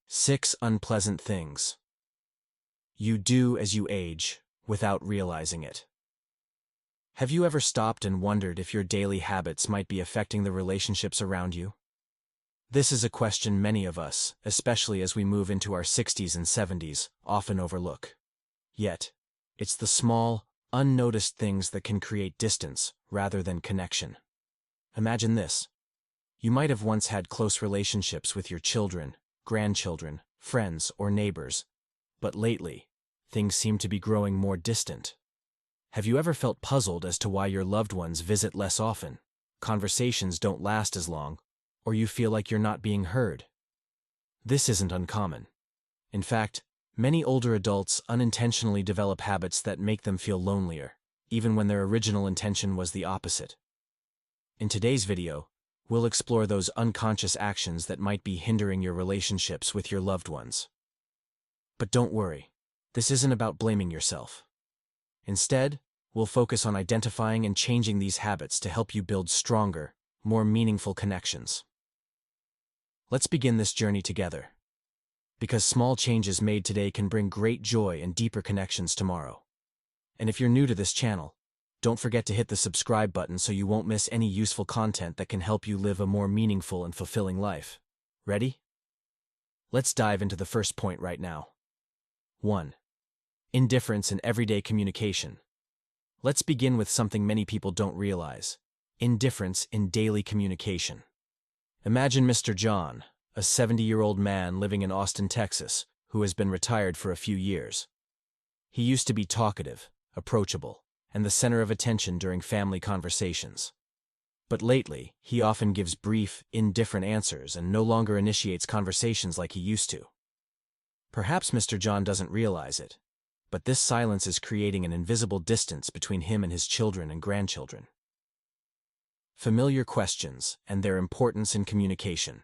6 unpleasant things you do as you age without realizing it. Have you ever stopped and wondered if your daily habits might be affecting the relationships around you? This is a question many of us, especially as we move into our 60s and 70s, often overlook. Yet, it's the small, unnoticed things that can create distance rather than connection. Imagine this. You might have once had close relationships with your children, grandchildren, friends, or neighbors, but lately, things seem to be growing more distant. Have you ever felt puzzled as to why your loved ones visit less often, conversations don't last as long, or you feel like you're not being heard? This isn't uncommon. In fact, many older adults unintentionally develop habits that make them feel lonelier, even when their original intention was the opposite. In today's video, we'll explore those unconscious actions that might be hindering your relationships with your loved ones. But don't worry, this isn't about blaming yourself. Instead, we'll focus on identifying and changing these habits to help you build stronger, more meaningful connections. Let's begin this journey together. Because small changes made today can bring great joy and deeper connections tomorrow. And if you're new to this channel, don't forget to hit the subscribe button so you won't miss any useful content that can help you live a more meaningful and fulfilling life. Ready? Let's dive into the first point right now. 1. Indifference in everyday communication. Let's begin with something many people don't realize: indifference in daily communication. Imagine Mr. John, a 70-year-old man living in Austin, Texas, who has been retired for a few years. He used to be talkative, approachable, and the center of attention during family conversations. But lately, he often gives brief, indifferent answers and no longer initiates conversations like he used to. Perhaps Mr. John doesn't realize it, but this silence is creating an invisible distance between him and his children and grandchildren. Familiar questions and their importance in communication.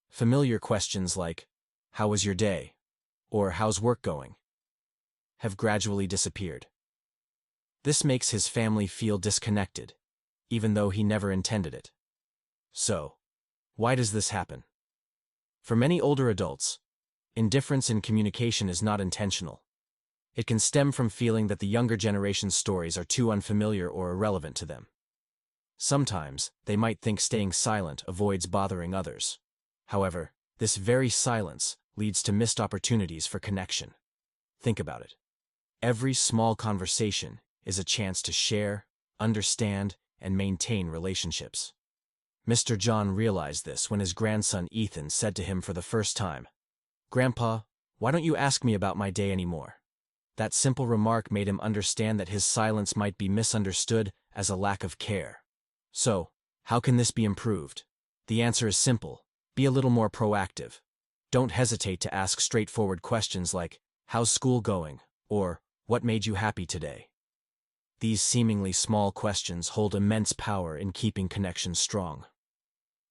Familiar questions like, "How was your day?" or "How's work going?" have gradually disappeared. This makes his family feel disconnected, even though he never intended it. So, why does this happen? For many older adults, indifference in communication is not intentional. It can stem from feeling that the younger generation's stories are too unfamiliar or irrelevant to them. Sometimes, they might think staying silent avoids bothering others. However, this very silence leads to missed opportunities for connection. Think about it. Every small conversation is a chance to share, understand, and maintain relationships. Mr. John realized this when his grandson Ethan said to him for the first time, "Grandpa, why don't you ask me about my day anymore?" That simple remark made him understand that his silence might be misunderstood as a lack of care. So, how can this be improved? The answer is simple: be a little more proactive. Don't hesitate to ask straightforward questions like, "How's school going?" or "What made you happy today?" These seemingly small questions hold immense power in keeping connections strong.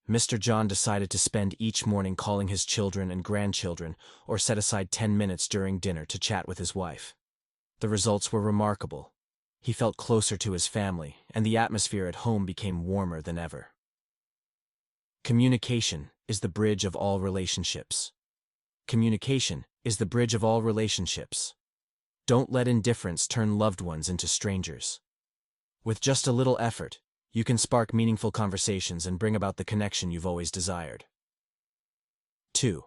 Mr. John decided to spend each morning calling his children and grandchildren, or set aside 10 minutes during dinner to chat with his wife. The results were remarkable. He felt closer to his family, and the atmosphere at home became warmer than ever. Communication is the bridge of all relationships. Communication is the bridge of all relationships. Don't let indifference turn loved ones into strangers. With just a little effort, you can spark meaningful conversations and bring about the connection you've always desired. 2.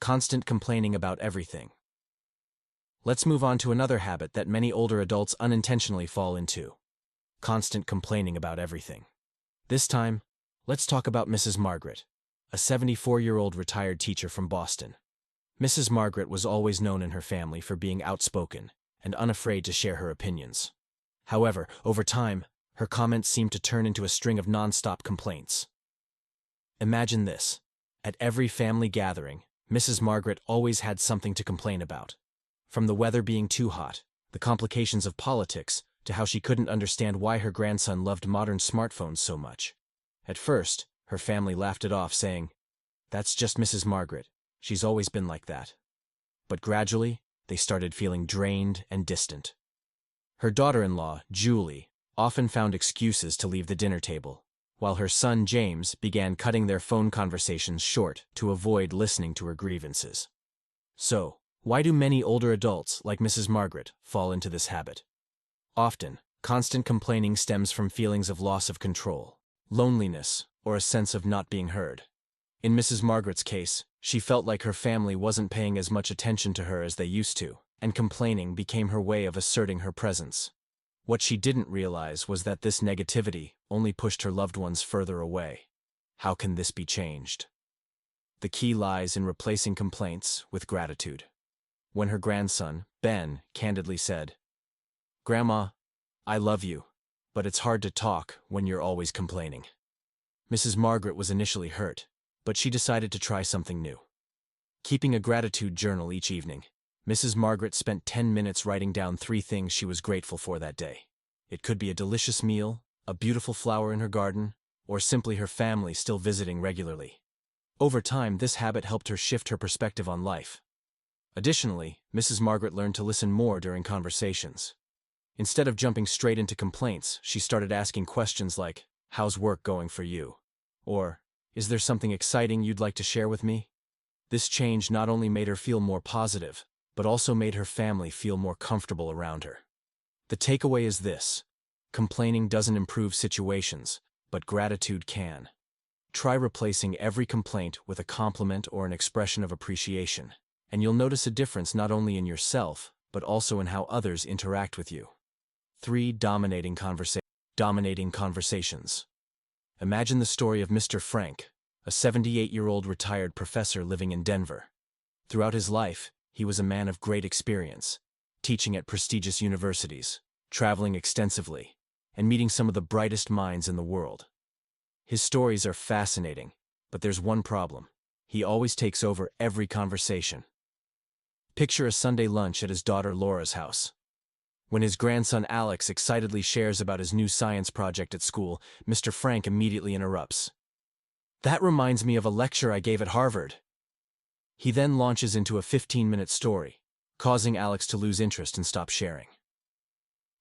Constant complaining about everything. Let's move on to another habit that many older adults unintentionally fall into: constant complaining about everything. This time, let's talk about Mrs. Margaret, a 74-year-old retired teacher from Boston. Mrs. Margaret was always known in her family for being outspoken and unafraid to share her opinions. However, over time, her comments seemed to turn into a string of non-stop complaints. Imagine this. At every family gathering, Mrs. Margaret always had something to complain about. From the weather being too hot, the complications of politics, to how she couldn't understand why her grandson loved modern smartphones so much. At first, her family laughed it off, saying, "That's just Mrs. Margaret. She's always been like that." But gradually, they started feeling drained and distant. Her daughter-in-law, Julie, often found excuses to leave the dinner table, while her son James began cutting their phone conversations short to avoid listening to her grievances. So, why do many older adults, like Mrs. Margaret, fall into this habit? Often, constant complaining stems from feelings of loss of control, loneliness, or a sense of not being heard. In Mrs. Margaret's case, she felt like her family wasn't paying as much attention to her as they used to, and complaining became her way of asserting her presence. What she didn't realize was that this negativity only pushed her loved ones further away. How can this be changed? The key lies in replacing complaints with gratitude. When her grandson, Ben, candidly said, "Grandma, I love you, but it's hard to talk when you're always complaining." Mrs. Margaret was initially hurt, but she decided to try something new. Keeping a gratitude journal each evening, Mrs. Margaret spent 10 minutes writing down 3 things she was grateful for that day. It could be a delicious meal, a beautiful flower in her garden, or simply her family still visiting regularly. Over time, this habit helped her shift her perspective on life. Additionally, Mrs. Margaret learned to listen more during conversations. Instead of jumping straight into complaints, she started asking questions like, "How's work going for you?" Or, "Is there something exciting you'd like to share with me?" This change not only made her feel more positive, but also made her family feel more comfortable around her. The takeaway is this: complaining doesn't improve situations, but gratitude can. Try replacing every complaint with a compliment or an expression of appreciation, and you'll notice a difference not only in yourself, but also in how others interact with you. 3. Dominating conversations. Imagine the story of Mr. Frank, a 78-year-old retired professor living in Denver. Throughout his life, he was a man of great experience, teaching at prestigious universities, traveling extensively, and meeting some of the brightest minds in the world. His stories are fascinating, but there's one problem: he always takes over every conversation. Picture a Sunday lunch at his daughter Laura's house. When his grandson Alex excitedly shares about his new science project at school, Mr. Frank immediately interrupts. "That reminds me of a lecture I gave at Harvard." He then launches into a 15-minute story, causing Alex to lose interest and stop sharing.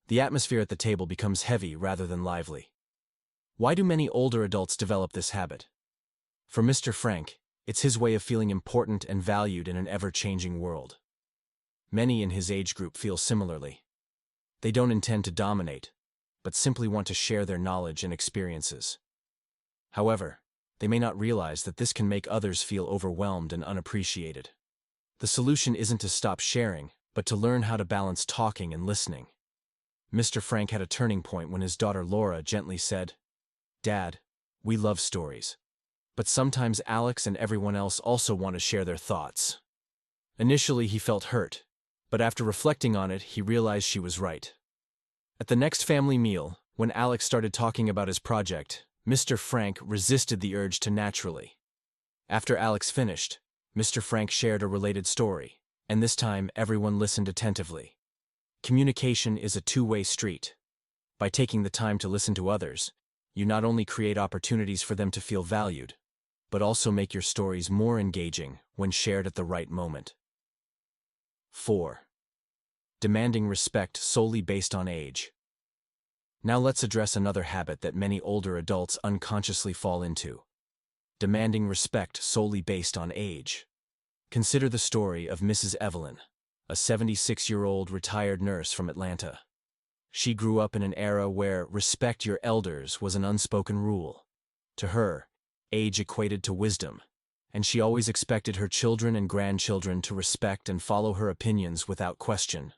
The atmosphere at the table becomes heavy rather than lively. Why do many older adults develop this habit? For Mr. Frank, it's his way of feeling important and valued in an ever-changing world. Many in his age group feel similarly. They don't intend to dominate, but simply want to share their knowledge and experiences. However, they may not realize that this can make others feel overwhelmed and unappreciated. The solution isn't to stop sharing, but to learn how to balance talking and listening. Mr. Frank had a turning point when his daughter Laura gently said, "Dad, we love stories. But sometimes Alex and everyone else also want to share their thoughts." Initially, he felt hurt, but after reflecting on it, he realized she was right. At the next family meal, when Alex started talking about his project, Mr. Frank resisted the urge to naturally. After Alex finished, Mr. Frank shared a related story, and this time everyone listened attentively. Communication is a two-way street. By taking the time to listen to others, you not only create opportunities for them to feel valued, but also make your stories more engaging when shared at the right moment. 4. Demanding respect solely based on age. Now let's address another habit that many older adults unconsciously fall into: demanding respect solely based on age. Consider the story of Mrs. Evelyn, a 76-year-old retired nurse from Atlanta. She grew up in an era where respect your elders was an unspoken rule. To her, age equated to wisdom, and she always expected her children and grandchildren to respect and follow her opinions without question.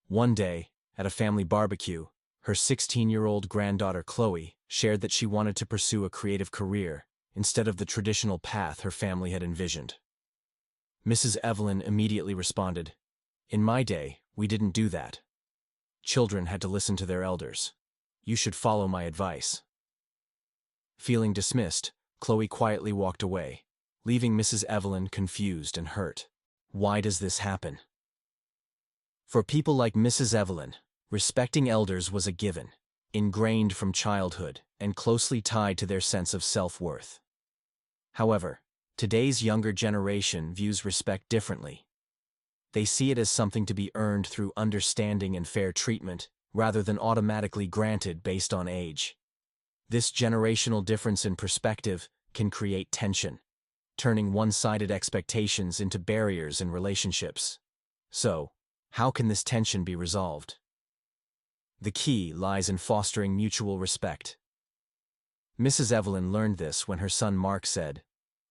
One day, at a family barbecue, her 16-year-old granddaughter Chloe shared that she wanted to pursue a creative career instead of the traditional path her family had envisioned. Mrs. Evelyn immediately responded, "In my day, we didn't do that. Children had to listen to their elders. You should follow my advice." Feeling dismissed, Chloe quietly walked away, leaving Mrs. Evelyn confused and hurt. Why does this happen? For people like Mrs. Evelyn, respecting elders was a given, ingrained from childhood, and closely tied to their sense of self-worth. However, today's younger generation views respect differently. They see it as something to be earned through understanding and fair treatment, rather than automatically granted based on age. This generational difference in perspective can create tension, turning one-sided expectations into barriers in relationships. So, how can this tension be resolved? The key lies in fostering mutual respect. Mrs. Evelyn learned this when her son Mark said,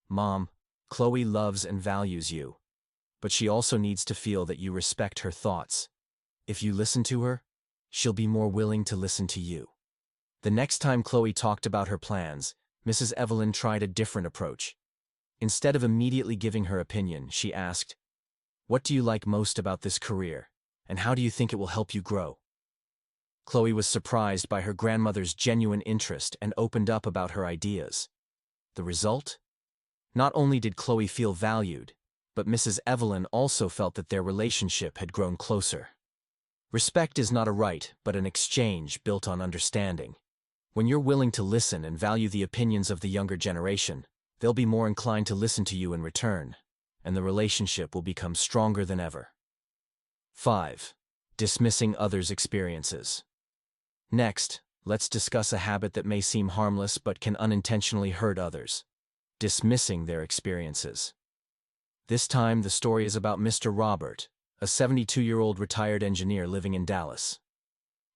"Mom, Chloe loves and values you, but she also needs to feel that you respect her thoughts. If you listen to her, she'll be more willing to listen to you." The next time Chloe talked about her plans, Mrs. Evelyn tried a different approach. Instead of immediately giving her opinion, she asked, "What do you like most about this career, and how do you think it will help you grow?" Chloe was surprised by her grandmother's genuine interest and opened up about her ideas. The result? Not only did Chloe feel valued, but Mrs. Evelyn also felt that their relationship had grown closer. Respect is not a right, but an exchange built on understanding. When you're willing to listen and value the opinions of the younger generation, they'll be more inclined to listen to you in return, and the relationship will become stronger than ever. 5. Dismissing others' experiences. Next, let's discuss a habit that may seem harmless but can unintentionally hurt others: dismissing their experiences. This time, the story is about Mr. Robert, a 72-year-old retired engineer living in Dallas.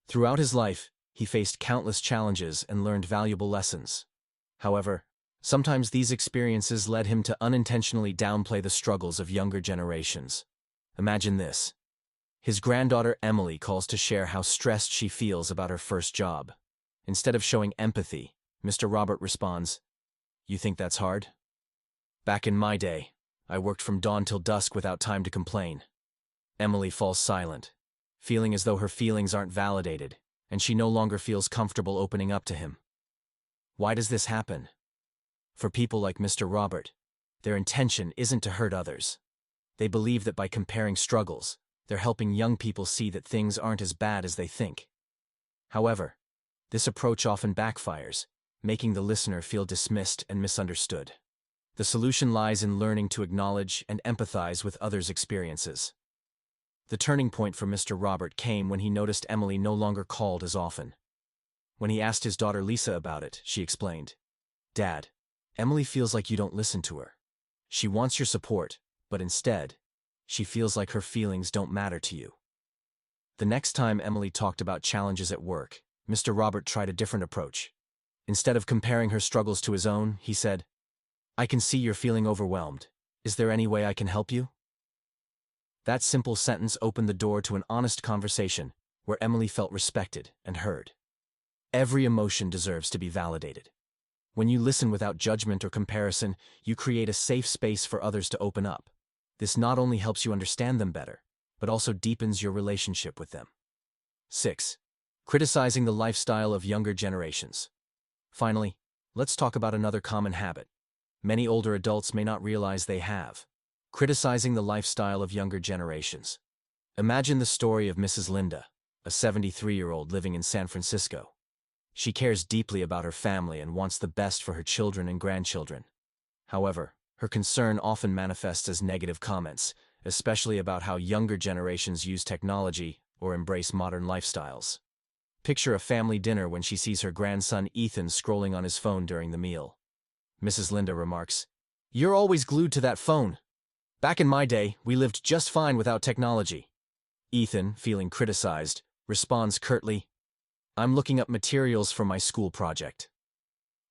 Throughout his life, he faced countless challenges and learned valuable lessons. However, sometimes these experiences led him to unintentionally downplay the struggles of younger generations. Imagine this. His granddaughter Emily calls to share how stressed she feels about her first job. Instead of showing empathy, Mr. Robert responds, "You think that's hard? Back in my day, I worked from dawn till dusk without time to complain." Emily falls silent, feeling as though her feelings aren't validated, and she no longer feels comfortable opening up to him. Why does this happen? For people like Mr. Robert, their intention isn't to hurt others. They believe that by comparing struggles, they're helping young people see that things aren't as bad as they think. However, this approach often backfires, making the listener feel dismissed and misunderstood. The solution lies in learning to acknowledge and empathize with others' experiences. The turning point for Mr. Robert came when he noticed Emily no longer called as often. When he asked his daughter Lisa about it, she explained, "Dad, Emily feels like you don't listen to her. She wants your support, but instead, she feels like her feelings don't matter to you." The next time Emily talked about challenges at work, Mr. Robert tried a different approach. Instead of comparing her struggles to his own, he said, "I can see you're feeling overwhelmed. Is there any way I can help you?" That simple sentence opened the door to an honest conversation where Emily felt respected and heard. Every emotion deserves to be validated. When you listen without judgment or comparison, you create a safe space for others to open up. This not only helps you understand them better, but also deepens your relationship with them. 6. Criticizing the lifestyle of younger generations. Finally, let's talk about another common habit many older adults may not realize they have: criticizing the lifestyle of younger generations. Imagine the story of Mrs. Linda, a 73-year-old living in San Francisco. She cares deeply about her family and wants the best for her children and grandchildren. However, her concern often manifests as negative comments, especially about how younger generations use technology or embrace modern lifestyles. Picture a family dinner when she sees her grandson Ethan scrolling on his phone during the meal. Mrs. Linda remarks, "You're always glued to that phone. Back in my day, we lived just fine without technology." Ethan, feeling criticized, responds curtly, "I'm looking up materials for my school project."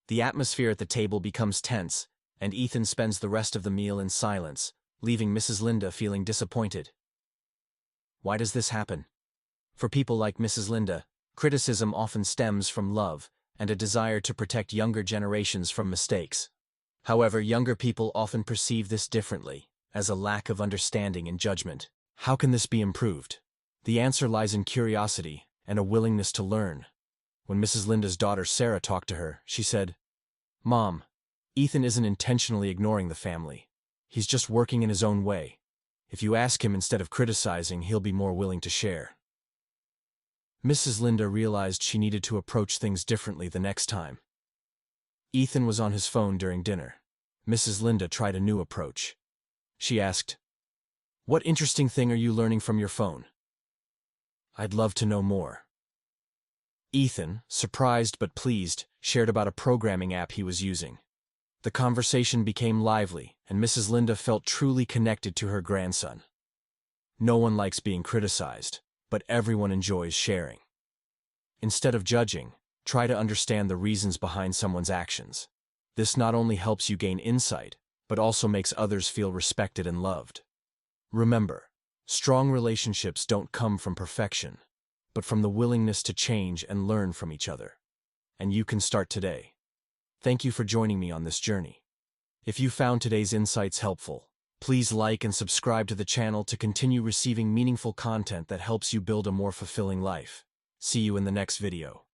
The atmosphere at the table becomes tense, and Ethan spends the rest of the meal in silence, leaving Mrs. Linda feeling disappointed. Why does this happen? For people like Mrs. Linda, criticism often stems from love and a desire to protect younger generations from mistakes. However, younger people often perceive this differently, as a lack of understanding and judgment. How can this be improved? The answer lies in curiosity and a willingness to learn. When Mrs. Linda's daughter Sarah talked to her, she said, "Mom, Ethan isn't intentionally ignoring the family. He's just working in his own way. If you ask him instead of criticizing, he'll be more willing to share." Mrs. Linda realized she needed to approach things differently the next time. Ethan was on his phone during dinner. Mrs. Linda tried a new approach. She asked, "What interesting thing are you learning from your phone? I'd love to know more." Ethan, surprised but pleased, shared about a programming app he was using. The conversation became lively, and Mrs. Linda felt truly connected to her grandson. No one likes being criticized, but everyone enjoys sharing. Instead of judging, try to understand the reasons behind someone's actions. This not only helps you gain insight, but also makes others feel respected and loved. Remember, strong relationships don't come from perfection, but from the willingness to change and learn from each other. And you can start today. Thank you for joining me on this journey. If you found today's insights helpful, please like and subscribe to the channel to continue receiving meaningful content that helps you build a more fulfilling life. See you in the next video.